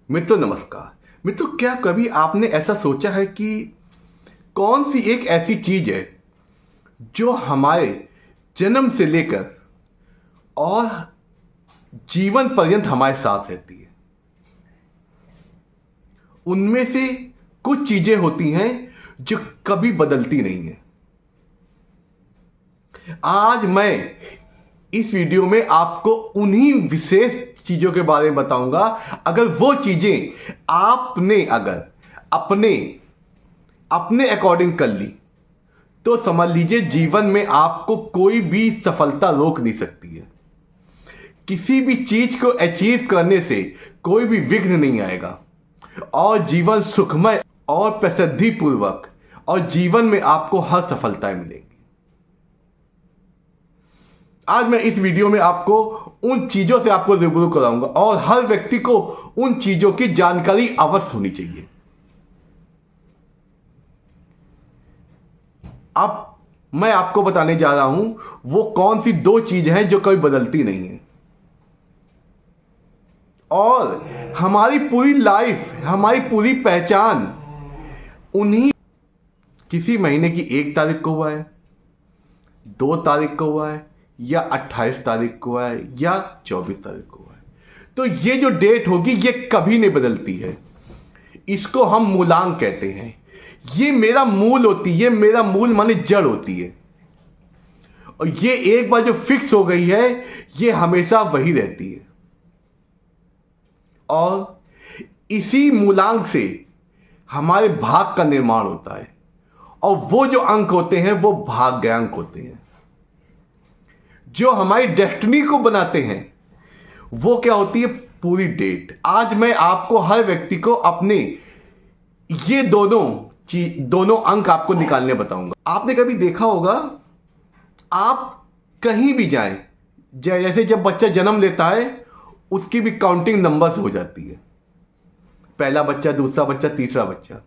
मित्रों नमस्कार। मित्रों, क्या कभी आपने ऐसा सोचा है कि कौन सी एक ऐसी चीज है जो हमारे जन्म से लेकर और जीवन पर्यंत हमारे साथ रहती है? उनमें से कुछ चीजें होती हैं जो कभी बदलती नहीं है। आज मैं इस वीडियो में आपको उन्हीं विशेष चीजों के बारे में बताऊंगा। अगर वो चीजें आपने अगर अपने अपने अकॉर्डिंग कर ली तो समझ लीजिए जीवन में आपको कोई भी सफलता रोक नहीं सकती है। किसी भी चीज को अचीव करने से कोई भी विघ्न नहीं आएगा और जीवन सुखमय और प्रसिद्धि पूर्वक और जीवन में आपको हर सफलताएं मिलेंगी। आज मैं इस वीडियो में आपको उन चीजों से आपको रूबरू कराऊंगा और हर व्यक्ति को उन चीजों की जानकारी अवश्य होनी चाहिए। अब मैं आपको बताने जा रहा हूं वो कौन सी दो चीज हैं जो कभी बदलती नहीं है और हमारी पूरी लाइफ, हमारी पूरी पहचान उन्हीं किसी महीने की 1 तारीख को हुआ है, 2 तारीख को हुआ है या 28 तारीख को हुआ है या 24 तारीख को हुआ है। तो ये जो डेट होगी ये कभी नहीं बदलती है। इसको हम मूलांक कहते हैं। ये मेरा मूल होती है, मेरा मूल माने जड़ होती है और ये एक बार जो फिक्स हो गई है ये हमेशा वही रहती है और इसी मूलांक से हमारे भाग का निर्माण होता है और वो जो अंक होते हैं वो भाग्यांक होते हैं। जो हमारी डेस्टिनी को बनाते हैं वो क्या होती है? पूरी डेट। आज मैं आपको हर व्यक्ति को अपने ये दोनों अंक आपको निकालने बताऊंगा। आपने कभी देखा होगा, आप कहीं भी जाएं, जैसे जब बच्चा जन्म लेता है उसकी भी काउंटिंग नंबर्स हो जाती है। पहला बच्चा, दूसरा बच्चा, तीसरा बच्चा।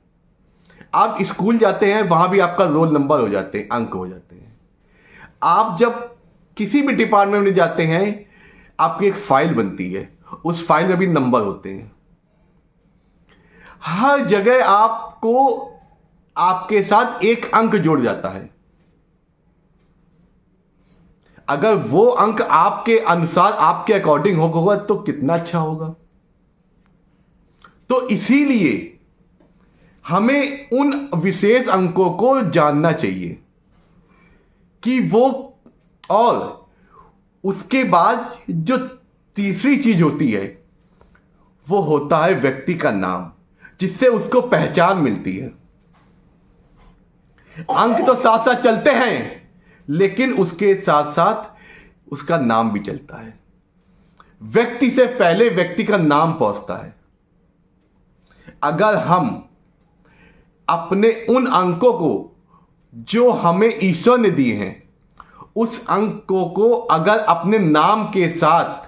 आप स्कूल जाते हैं वहां भी आपका रोल नंबर हो जाते हैं, अंक हो जाते हैं। आप जब किसी भी डिपार्टमेंट में जाते हैं आपकी एक फाइल बनती है, उस फाइल में भी नंबर होते हैं। हर जगह आपको आपके साथ एक अंक जुड़ जाता है। अगर वो अंक आपके अनुसार, आपके अकॉर्डिंग होगा तो कितना अच्छा होगा। तो इसीलिए हमें उन विशेष अंकों को जानना चाहिए कि वो, और उसके बाद जो तीसरी चीज होती है वो होता है व्यक्ति का नाम, जिससे उसको पहचान मिलती है। अंक तो साथ साथ चलते हैं लेकिन उसके साथ साथ उसका नाम भी चलता है। व्यक्ति से पहले व्यक्ति का नाम पहुंचता है। अगर हम अपने उन अंकों को जो हमें ईश्वर ने दिए हैं, उस अंकों को अगर अपने नाम के साथ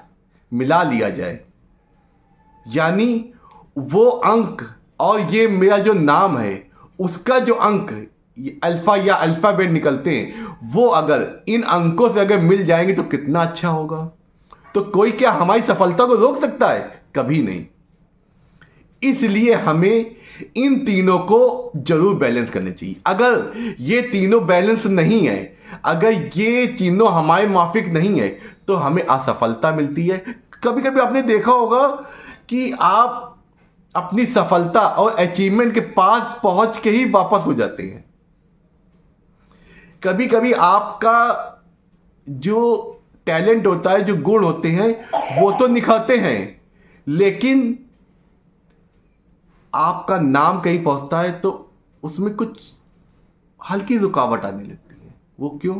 मिला लिया जाए, यानी वो अंक और ये मेरा जो नाम है उसका जो अंक अल्फा या अल्फाबेट निकलते हैं, वो अगर इन अंकों से अगर मिल जाएंगे तो कितना अच्छा होगा। तो कोई क्या हमारी सफलता को रोक सकता है? कभी नहीं। इसलिए हमें इन तीनों को जरूर बैलेंस करने चाहिए। अगर ये तीनों बैलेंस नहीं है, अगर ये तीनों हमारे माफिक नहीं है तो हमें असफलता मिलती है। कभी कभी आपने देखा होगा कि आप अपनी सफलता और अचीवमेंट के पास पहुंच के ही वापस हो जाते हैं। कभी कभी आपका जो टैलेंट होता है, जो गुण होते हैं वो तो निखरते हैं, लेकिन आपका नाम कहीं पहुंचता है तो उसमें कुछ हल्की रुकावट आने लगती है। वो क्यों?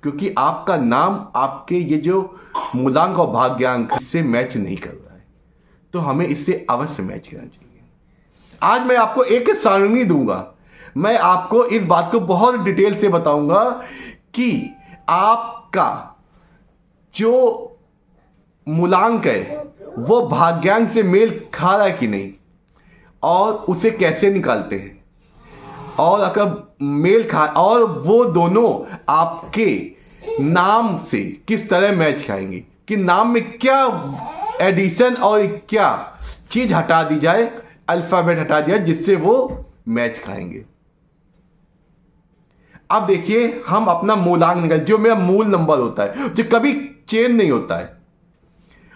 क्योंकि आपका नाम आपके ये जो मूलांक और भाग्यांक इससे मैच नहीं कर रहा है। तो हमें इससे अवश्य मैच करना चाहिए। आज मैं आपको एक सारणी दूंगा। मैं आपको इस बात को बहुत डिटेल से बताऊंगा कि आपका जो मूलांक है वो भाग्यांक से मेल खा रहा है कि नहीं और उसे कैसे निकालते हैं, और अगर मेल खा और वो दोनों आपके नाम से किस तरह मैच खाएंगे कि नाम में क्या एडिशन और क्या चीज हटा दी जाए, अल्फाबेट हटा दिया जिससे वो मैच खाएंगे। अब देखिए हम अपना मूलांक निकाल, जो मेरा मूल नंबर होता है जो कभी चेंज नहीं होता है,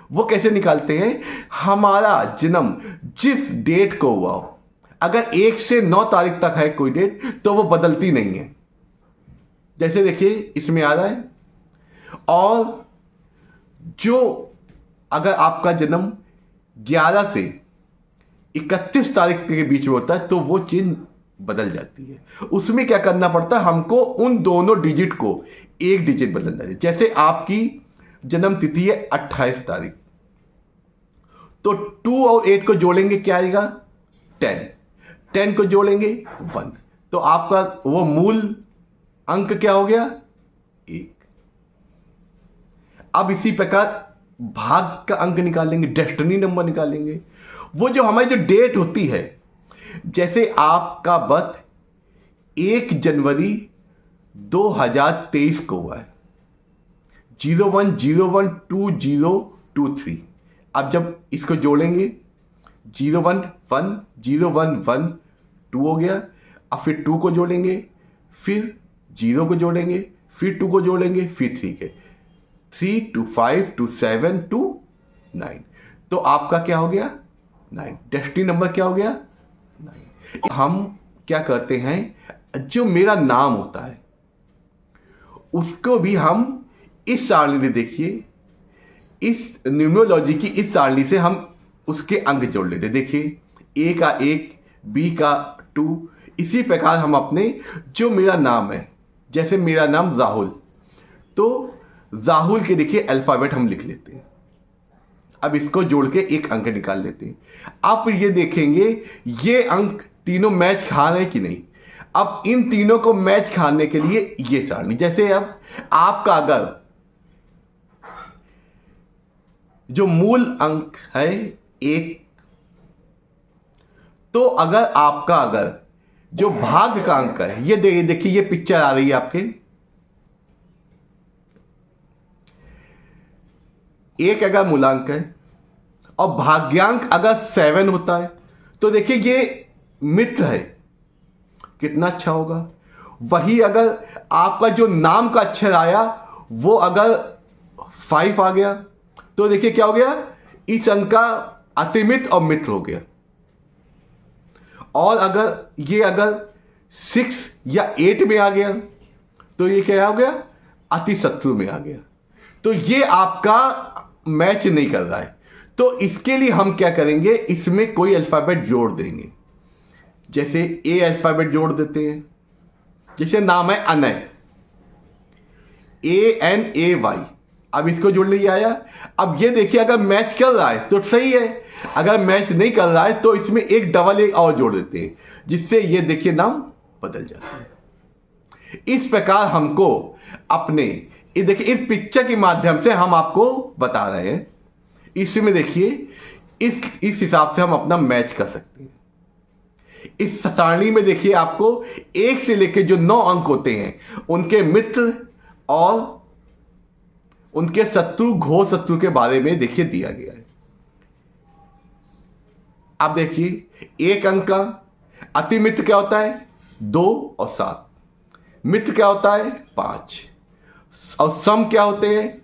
वो कैसे निकालते हैं? हमारा जन्म जिस डेट को हुआ हो, अगर 1 से 9 तारीख तक है कोई डेट तो वो बदलती नहीं है। जैसे देखिए इसमें आ रहा है। और जो अगर आपका जन्म 11 से 31 तारीख के बीच में होता है तो वो चीज बदल जाती है। उसमें क्या करना पड़ता है? हमको उन दोनों डिजिट को एक डिजिट बदलना है। जैसे आपकी जन्म तिथि है 28 तारीख, तो 2 और 8 को जोड़ेंगे क्या आएगा? 10। 10 को जोड़ेंगे 1, तो आपका वो मूल अंक क्या हो गया? 1। अब इसी प्रकार भाग का अंक निकालेंगे, डेस्टिनी नंबर निकालेंगे। वो जो हमारी जो डेट होती है, जैसे आपका बर्थ 1 जनवरी 2023 को हुआ है, 01012023। अब जब इसको जोड़ेंगे 011 011 2 हो गया। अब फिर 2 को जोड़ेंगे, फिर 0 को जोड़ेंगे, फिर 2 को जोड़ेंगे, फिर 3 के 3 to 5 to 7 to 9। तो आपका क्या हो गया? 9। डेस्टिनी नंबर क्या हो गया? 9। हम क्या करते हैं, जो मेरा नाम होता है उसको भी हम इस सारणी से, देखिए इस न्यूमरोलॉजी की इस सारणी से हम उसके अंक जोड़ लेते हैं। देखिए ए का 1, बी का 2, इसी प्रकार हम अपने जो मेरा नाम है, जैसे मेरा नाम राहुल, तो राहुल के देखिए अल्फाबेट हम लिख लेते हैं। अब इसको जोड़ के एक अंक निकाल लेते हैं। आप ये देखेंगे ये अंक तीनों मैच खा रहे हैं कि नहीं। अब इन तीनों को मैच खाने के लिए ये सारणी, जैसे अब आपका अगर जो मूल अंक है 1, तो अगर जो भाग का अंक है, ये देखिए ये पिक्चर आ रही है आपके, 1 अगर मूलांक है और भाग्यांक अगर 7 होता है, तो देखिए ये मित्र है, कितना अच्छा होगा। वही अगर आपका जो नाम का अक्षर आया वो अगर 5 आ गया, तो देखिए क्या हो गया? इस अंक का अतिमित्र और मित्र हो गया। और अगर 6 या 8 में आ गया, तो ये क्या हो गया? अति शत्रु में आ गया। तो ये आपका मैच नहीं कर रहा है, तो इसके लिए हम क्या करेंगे, इसमें कोई अल्फाबेट जोड़ देंगे। जैसे ए अल्फाबेट जोड़ देते हैं, जैसे नाम है अनय, ANAY। अब इसको जोड़ने ये आया। अब ये देखिए अगर मैच कर रहा है तो सही है, अगर मैच नहीं कर रहा है तो इसमें एक डबल ए और जोड़ देते हैं, जिससे ये देखिए नाम बदल जाता है। इस प्रकार हमको अपने देखिए इस पिक्चर के माध्यम से हम आपको बता रहे हैं। इसमें देखिए इस हिसाब से हम अपना मैच कर सकते हैं। इस सारणी में देखिए आपको 1 से लेकर जो 9 अंक होते हैं उनके मित्र और उनके शत्रु, घोर शत्रु के बारे में देखिए दिया गया है। अब देखिए 1 अंक का अति मित्र क्या होता है? 2 और 7। मित्र क्या होता है? 5। और सम क्या होते हैं?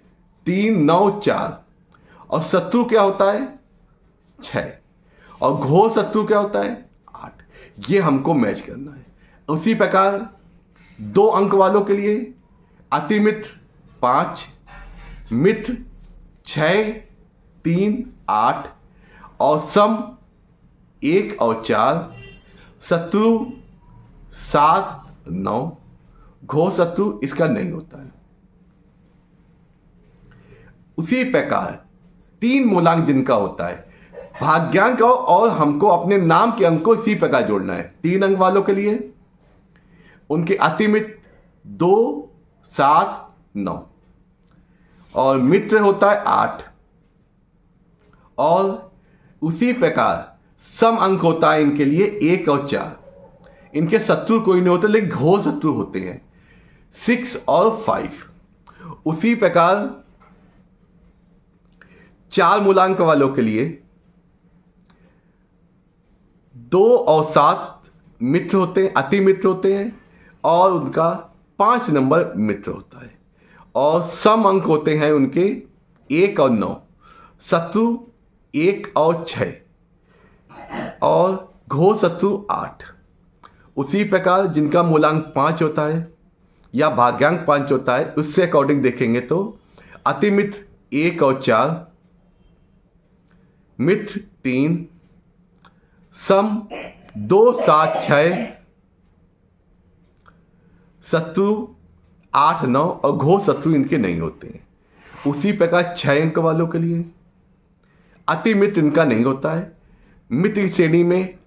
3, 9, 4। और शत्रु क्या होता है? 6। और घोर शत्रु क्या होता है? 8। ये हमको मैच करना है। उसी प्रकार 2 अंक वालों के लिए अति मित्र 5, मित्र 6, 3, 8 और सम 1 और 4, शत्रु 7, 9, घोर शत्रु इसका नहीं होता है। उसी प्रकार 3 मूलांक जिनका होता है, भाग्यांक और हमको अपने नाम के अंक को इसी प्रकार जोड़ना है। 3 अंक वालों के लिए उनके अतिमित्र 2, 7, 9 और मित्र होता है 8। और उसी प्रकार सम अंक होता है इनके लिए 1 और 4। इनके शत्रु कोई नहीं होते, लेकिन घोर शत्रु होते हैं 6 और 5। उसी प्रकार 4 मूलांक वालों के लिए 2 और 7 मित्र होते हैं, अति मित्र होते हैं, और उनका 5 नंबर मित्र होता है। और सम अंक होते हैं उनके 1 और 9, शत्रु 1 और 6, और घोर शत्रु 8। उसी प्रकार जिनका मूलांक 5 होता है या भाग्यांक 5 होता है, उससे अकॉर्डिंग देखेंगे तो अति मित्र 1 और 4, मित्र 3, सम 2, 7, 6, शत्रु 8, 9 और घोर शत्रु इनके नहीं होते हैं। उसी प्रकार 6 अंक वालों के लिए अति मित्र इनका नहीं होता है। मित्र की श्रेणी में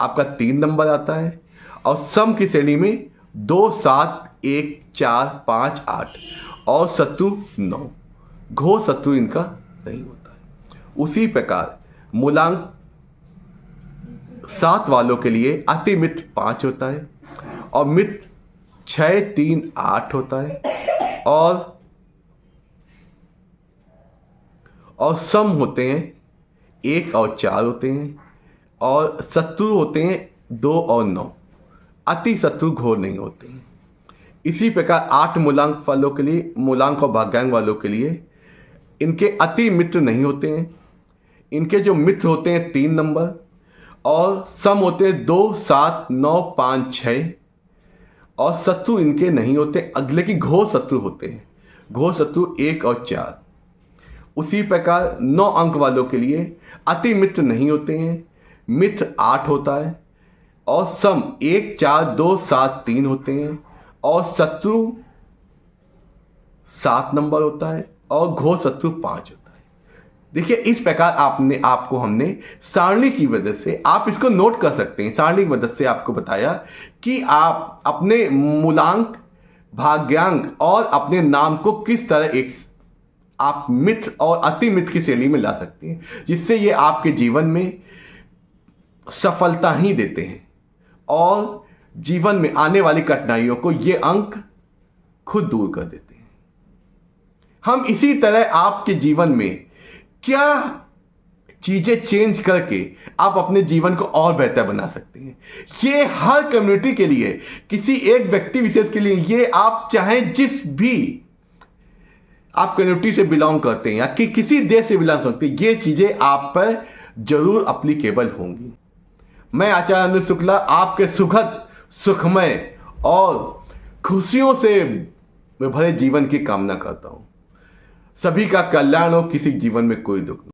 आपका 3 नंबर आता है, और सम की श्रेणी में 2, 7, 1, 4, 5, 8 और शत्रु 9। घोर शत्रु इनका नहीं होता है। उसी प्रकार मूलांक 7 वालों के लिए अति मित्र 5 होता है, और मित्र 6, 3, 8 होता है, और सम होते हैं 1 और 4 होते हैं, और शत्रु होते हैं 2 और 9। अति शत्रु घोर नहीं होते हैं। इसी प्रकार 8 मूलांक वालों के लिए, मूलांक और भाग्यांक वालों के लिए इनके अति मित्र नहीं होते हैं। इनके जो मित्र होते हैं 3 नंबर, और सम होते हैं 2, 7, 9, 5, 6, और शत्रु इनके नहीं होते, अगले की घोर शत्रु होते हैं। घोर शत्रु 1 और 4। उसी प्रकार 9 अंक वालों के लिए अति मित्र नहीं होते हैं। मित्र 8 होता है, और सम 1, 4, 2, 7, 3 होते हैं, और शत्रु 7 नंबर होता है, और घोर शत्रु 5 होता है। देखिए, इस प्रकार आपको हमने सारणी की मदद से, आप इसको नोट कर सकते हैं, सारणी की मदद से आपको बताया कि आप अपने मूलांक, भाग्यांक और अपने नाम को किस तरह आप मित्र और अति मित्र की श्रेणी में ला सकते हैं, जिससे ये आपके जीवन में सफलता ही देते हैं, और जीवन में आने वाली कठिनाइयों को ये अंक खुद दूर कर देते हैं। हम इसी तरह आपके जीवन में क्या चीजें चेंज करके आप अपने जीवन को और बेहतर बना सकते हैं, ये हर कम्युनिटी के लिए, किसी एक व्यक्ति विशेष के लिए, ये आप चाहें जिस भी आप कम्युनिटी से बिलोंग करते हैं या कि किसी देश से बिलोंग करते हैं, ये चीजें आप पर जरूर एप्लीकेबल होंगी। मैं आचार्य अनिल शुक्ला आपके सुखद, सुखमय और खुशियों से भरे जीवन की कामना करता हूं। सभी का कल्याण हो, किसी जीवन में कोई दुख नहीं।